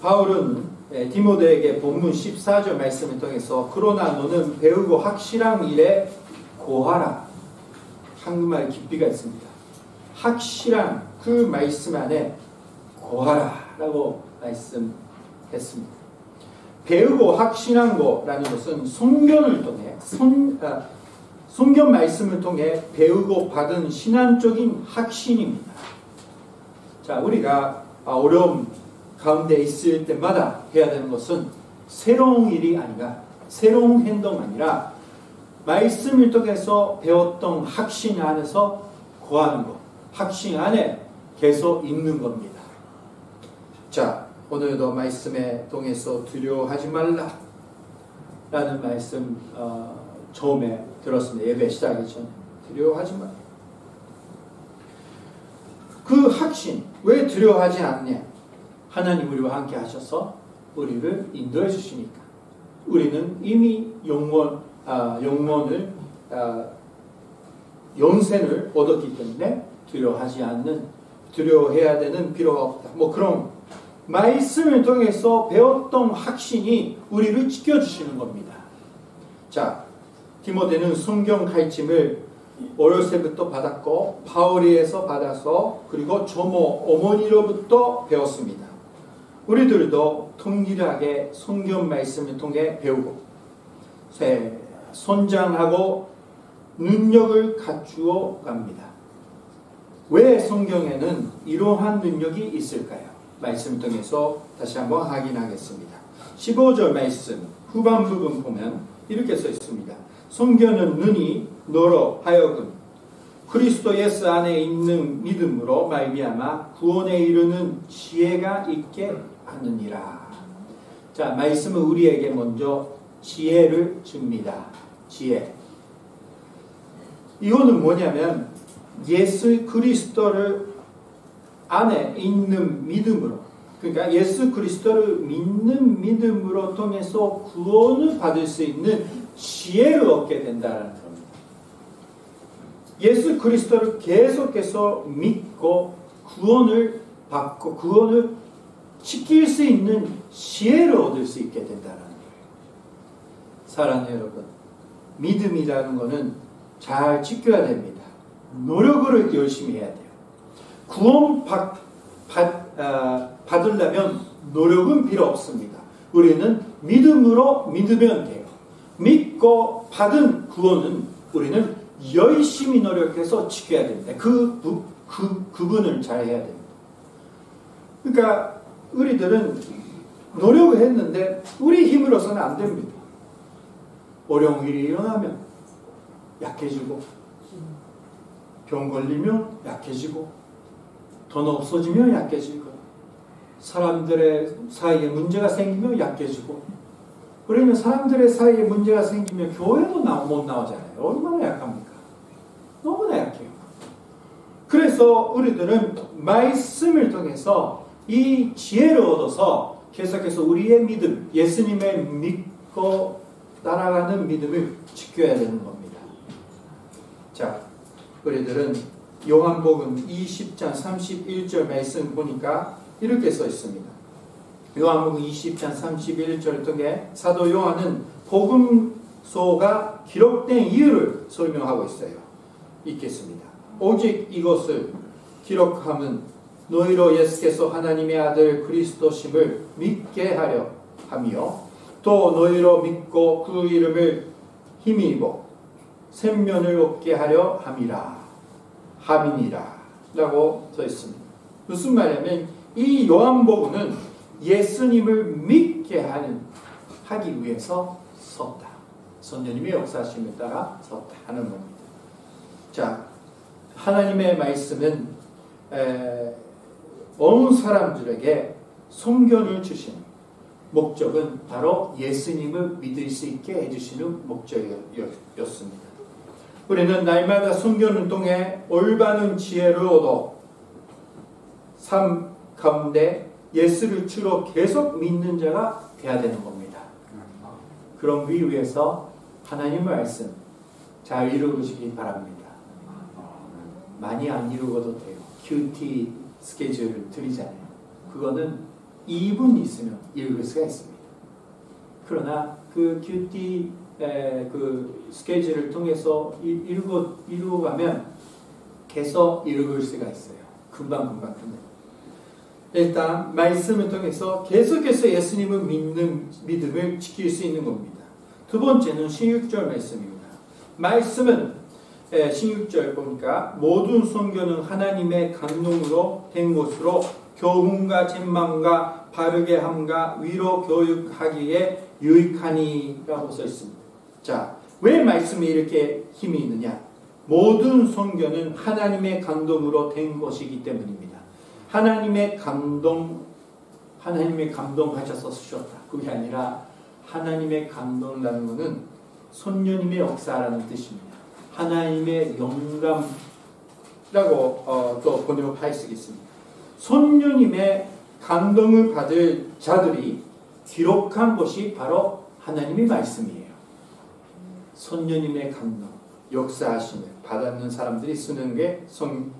바울은 디모데에게 본문 14절 말씀을 통해서 그러나 너는 배우고 확실한 일에 고하라. 한국말 깊이가 있습니다. 확실한 그 말씀 안에 고하라 라고 말씀했습니다. 배우고 확신한 거라는 것은 성경을 통해 성경 말씀을 통해 배우고 받은 신앙적인 확신입니다. 자, 우리가 어려움 가운데 있을 때마다 해야 되는 것은 새로운 일이 아니라 새로운 행동 아니라 말씀을 통해서 배웠던 확신 안에서 거하는 것, 확신 안에 계속 있는 겁니다. 자, 오늘도 말씀에 통해서 두려워하지 말라 라는 말씀 처음에 들었습니다. 예배 시작하기 전에 두려워하지 말라. 그 확신, 왜 두려워하지 않냐? 하나님 우리와 함께 하셔서 우리를 인도해 주시니까. 우리는 이미 영생을 얻었기 때문에 두려워해야 되는 필요가 없다. 뭐 그런 말씀을 통해서 배웠던 확신이 우리를 지켜주시는 겁니다. 자, 디모데는 성경 가르침을 어렸을 때부터 받았고 바울에서 받아서 그리고 조모 어머니로부터 배웠습니다. 우리들도 통일하게 성경 말씀을 통해 배우고 성장하고 능력을 갖추어 갑니다. 왜 성경에는 이러한 능력이 있을까요? 말씀을 통해서 다시 한번 확인하겠습니다. 15절 말씀 후반 부분 보면 이렇게 써 있습니다. 성경은 눈이 너로 하여금 그리스도 예수 안에 있는 믿음으로 말미암아 구원에 이르는 지혜가 있게 하느니라. 자, 말씀은 우리에게 먼저 지혜를 줍니다. 지혜. 이거는 뭐냐면 예수 그리스도를 안에 있는 믿음으로, 그러니까 예수 그리스도를 믿는 믿음으로 통해서 구원을 받을 수 있는 지혜를 얻게 된다는 겁니다. 예수 그리스도를 계속해서 믿고 구원을 받고 구원을 지킬 수 있는 지혜를 얻을 수 있게 된다는 거예요. 사랑하는 여러분, 믿음이라는 것은 잘 지켜야 됩니다. 노력을 열심히 해야 돼요. 구원 받으려면 노력은 필요 없습니다. 우리는 믿음으로 믿으면 돼요. 믿고 받은 구원은 우리는 열심히 노력해서 지켜야 됩니다. 그 부분을 잘 해야 됩니다. 그러니까 우리들은 노력을 했는데 우리 힘으로서는 안 됩니다. 어려운 일이 일어나면 약해지고 병 걸리면 약해지고 돈 없어지면 약해지고 사람들의 사이에 문제가 생기면 약해지고 그러면 사람들의 사이에 문제가 생기면 교회도 못 나오잖아요. 얼마나 약합니까? 너무나 약해요. 그래서 우리들은 말씀을 통해서 이 지혜를 얻어서 계속해서 우리의 믿음, 예수님의 믿고 따라가는 믿음을 지켜야 되는 겁니다. 자, 우리들은 요한복음 20장 31절 말씀 보니까 이렇게 써 있습니다. 요한복음 20장 31절을 통해 사도 요한은 복음서가 기록된 이유를 설명하고 있어요. 읽겠습니다. 오직 이것을 기록함은 너희로 예수께서 하나님의 아들 그리스도심을 믿게 하려 하며 또 너희로 믿고 그 이름을 힘입어 생명을 얻게 하려 함이니라 라고 써 있습니다. 무슨 말이냐면 이 요한복음은 예수님을 믿게 하기 위해서 썼다. 성령님의 역사심에 따라 썼다 하는 겁니다. 자, 하나님의 말씀은 온 사람들에게 성경을 주시는 목적은 바로 예수님을 믿을 수 있게 해주시는 목적이었습니다. 우리는 날마다 성경을 통해 올바른 지혜를 얻어 삶 가운데 예수를 주로 계속 믿는 자가 되어야 되는 겁니다. 그럼 위해서 하나님의 말씀 잘 이루시기 바랍니다. 많이 안 이루어도 돼요. 큐티 스케줄을 드리잖아요. 그거는 2분 있으면 읽을 수가 있습니다. 그러나 그 큐티 그 스케줄을 통해서 이루어가면 계속 읽을 수가 있어요. 금방 끝내요. 일단 말씀을 통해서 계속해서 예수님을 믿는 믿음을 지킬 수 있는 겁니다. 두 번째는 16절 말씀입니다. 말씀은 16절 보니까 모든 성경은 하나님의 감동으로 된 것으로 교훈과 책망과 바르게 함과 위로 교육하기에 유익하니라고 써 있습니다. 자, 왜 말씀이 이렇게 힘이 있느냐? 모든 성경은 하나님의 감동으로 된 것이기 때문입니다. 하나님의 감동하셔서 쓰셨다. 그게 아니라 하나님의 감동이라는 것은 손녀님의 역사라는 뜻입니다. 하나님의 영감이라고 또 번역할 수 있습니다. 손녀님의 감동을 받을 자들이 기록한 것이 바로 하나님의 말씀이에요. 손녀님의 감동, 역사하심을 받았는 사람들이 쓰는 게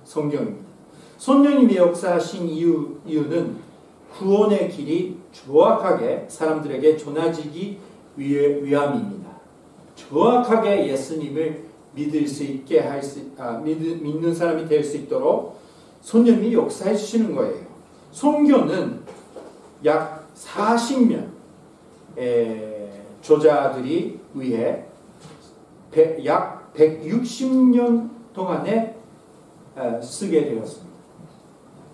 성경입니다. 손녀님이 역사하신 이유는 구원의 길이 정확하게 사람들에게 전해지기 위함입니다. 정확하게 예수님을 믿을 수 있게 믿는 사람이 될 수 있도록 손녀님이 역사해 주시는 거예요. 성경은 약 40년 저자들이 위해 약 160년 동안에 쓰게 되었습니다.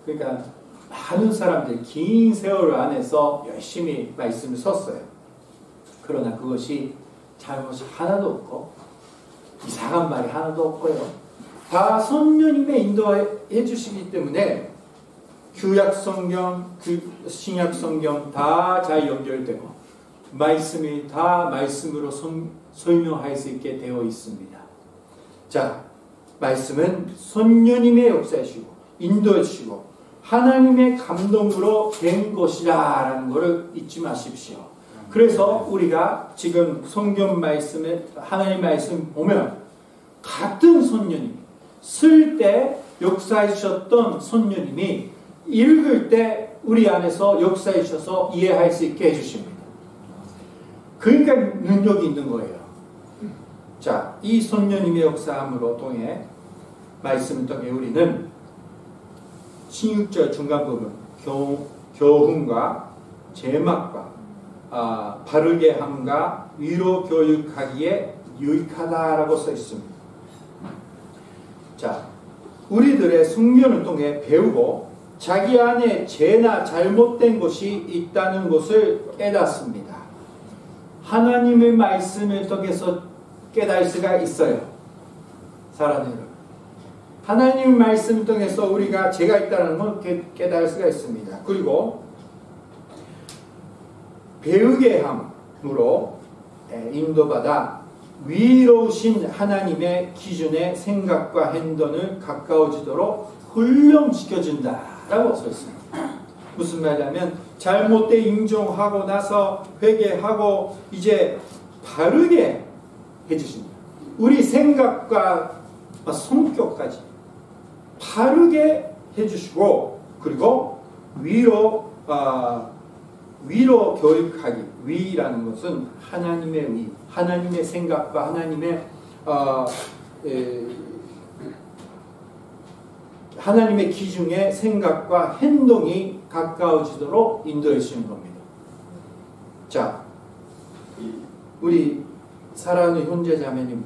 그러니까 많은 사람들이 긴 세월 안에서 열심히 말씀을 썼어요. 그러나 그것이 잘못이 하나도 없고 이상한 말이 하나도 없고요. 다 손녀님의 인도해 주시기 때문에 구약 성경, 신약 성경 다 잘 연결되고 말씀이 다 말씀으로 설명할 수 있게 되어 있습니다. 자, 말씀은 손녀님의 역사이시고 인도해주시고 하나님의 감동으로 된 것이라는 것을 잊지 마십시오. 그래서 우리가 지금 성경 말씀에 하나님 말씀 보면 같은 손녀님 쓸 때 역사해 주셨던 손녀님이 읽을 때 우리 안에서 역사해 주셔서 이해할 수 있게 해주십니다. 그러니까 능력이 있는 거예요. 자, 이 손녀님의 역사함으로 통해 말씀을 통해 우리는 16절 중간 부분 교훈과 제막과 바르게 함과 위로 교육하기에 유익하다라고 써 있습니다. 자, 우리들의 성경을 통해 배우고 자기 안에 죄나 잘못된 것이 있다는 것을 깨닫습니다. 하나님의 말씀을 통해서 깨달을 수가 있어요. 사랑하는 여러분, 하나님의 말씀을 통해서 우리가 죄가 있다는 걸 깨달을 수가 있습니다. 그리고 배우게 함으로 인도받아 위로우신 하나님의 기준의 생각과 행동을 가까워지도록 훈련시켜준다라고 써 있습니다. 무슨 말이냐면 잘못돼 인정하고 나서 회개하고 이제 바르게 해주십니다. 우리 생각과 성격까지 바르게 해주시고 그리고 위로 교육하기. 위라는 것은 하나님의 위, 하나님의 생각과 하나님의 기준의 생각과 행동이 가까워지도록 인도해 주시는 겁니다. 자, 우리 사랑하는 형제자매님,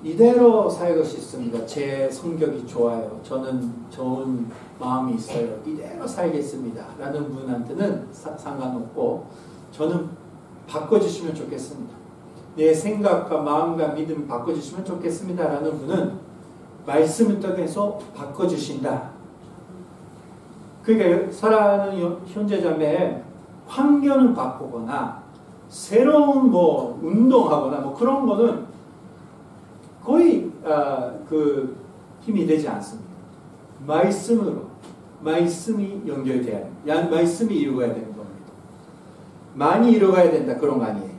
이대로 살고 싶습니다. 제 성격이 좋아요. 저는 좋은 마음이 있어요. 이대로 살겠습니다. 라는 분한테는 상관없고 저는 바꿔주시면 좋겠습니다. 내 생각과 마음과 믿음 바꿔주시면 좋겠습니다. 라는 분은 말씀을 통해서 바꿔주신다. 그러니까 사랑하는 형제자매 환경을 바꾸거나 새로운 운동하거나 그런 거는 거의 그 힘이 되지 않습니다. 말씀으로 말씀이 연결돼야 합니다. 말씀이 이루어야 되는 겁니다. 많이 이루어야 된다 그런 거 아니에요.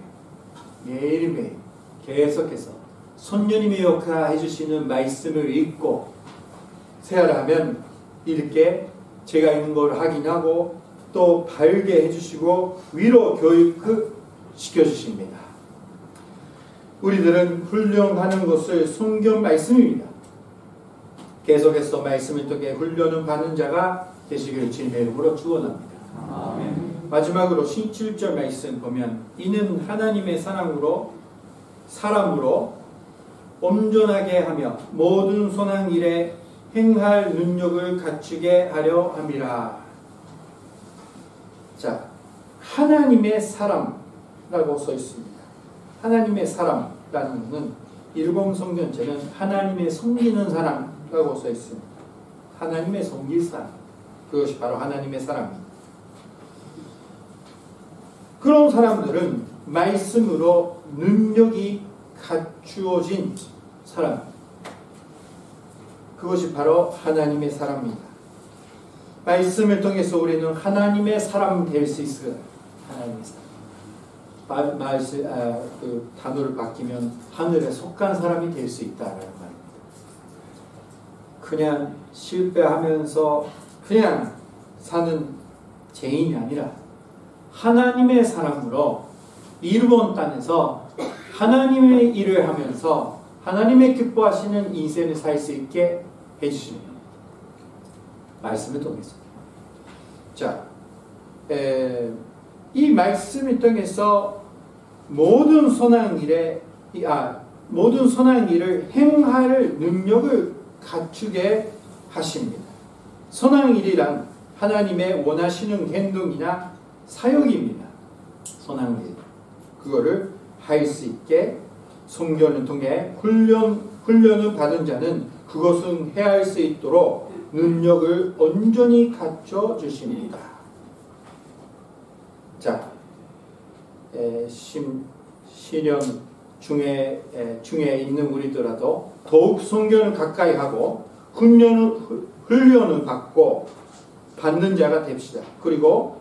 매일매일 계속해서 손녀님이 역할해 주시는 말씀을 읽고 생활하면 이렇게 제가 있는 걸 확인하고 또 바르게 해주시고 위로 교육시켜주십니다. 우리들은 훈련하는 것을 성경 말씀입니다. 계속해서 말씀을 통해 훈련을 받는 자가 되시기를 주님의 이름으로 축원합니다. 마지막으로 17절 말씀 보면 이는 하나님의 사람으로 온전하게 하며 모든 선한 일에 행할 능력을 갖추게 하려 함이라. 자, 하나님의 사람이라고 써 있습니다. 하나님의 사람이라는 것은 일본 성경책은 하나님의 섬기는 사람이라고 써 있습니다. 하나님의 섬길 사람, 그것이 바로 하나님의 사람입니다. 그런 사람들은 말씀으로 능력이 갖추어진 사람, 그것이 바로 하나님의 사람입니다. 말씀을 통해서 우리는 하나님의 사람 될 수 있어요. 하나님의 사람. 그 단어를 바뀌면 하늘에 속한 사람이 될 수 있다라는 말입니다. 그냥 실패하면서 그냥 사는 죄인이 아니라 하나님의 사람으로 일본 땅에서 하나님의 일을 하면서 하나님의 기뻐하시는 인생을 살 수 있게 해주시는 겁니다. 말씀을 통해서. 자, 이 말씀을 통해서 모든 선한 일을 행할 능력을 갖추게 하십니다. 선한 일이란 하나님의 원하시는 행동이나 사역입니다. 선한 일. 그거를 할 수 있게 성경을 통해 훈련을 받은 자는 그것을 해야 할 수 있도록 능력을 온전히 갖춰 주십니다. 자, 신령 중에 있는 우리더라도 더욱 성경을 가까이 하고 훈련을 받는 자가 됩시다. 그리고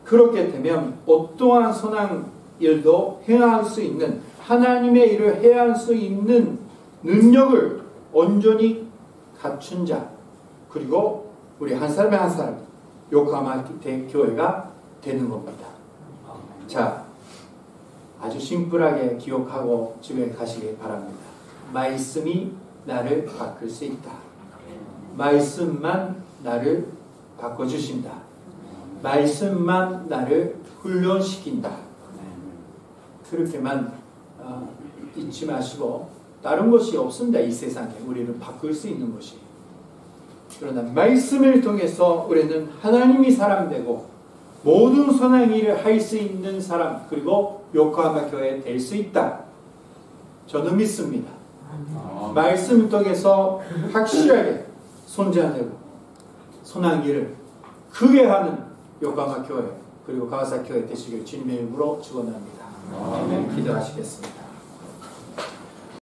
그렇게 되면 어떠한 선한 일도 행할 수 있는 하나님의 일을 해야 할 수 있는 능력을 온전히 갖춘 자, 그리고 우리 한 사람에 한 사람 요코하마 교회가 되는 겁니다. 자, 아주 심플하게 기억하고 집에 가시길 바랍니다. 말씀이 나를 바꿀 수 있다. 말씀만 나를 바꿔주신다. 말씀만 나를 훈련시킨다. 그렇게만 잊지 마시고 다른 것이 없습니다. 이 세상에 우리를 바꿀 수 있는 것이. 그러나 말씀을 통해서 우리는 하나님이 사람 되고 모든 선한 일을 할 수 있는 사람, 그리고 요코하마 교회 될 수 있다. 저는 믿습니다. 말씀을 통해서 확실하게 손자되고 선한 일을 크게 하는 요코하마 교회, 그리고 가와사키 교회 되시길 주님의 이름으로 축원합니다. 기도하시겠습니다.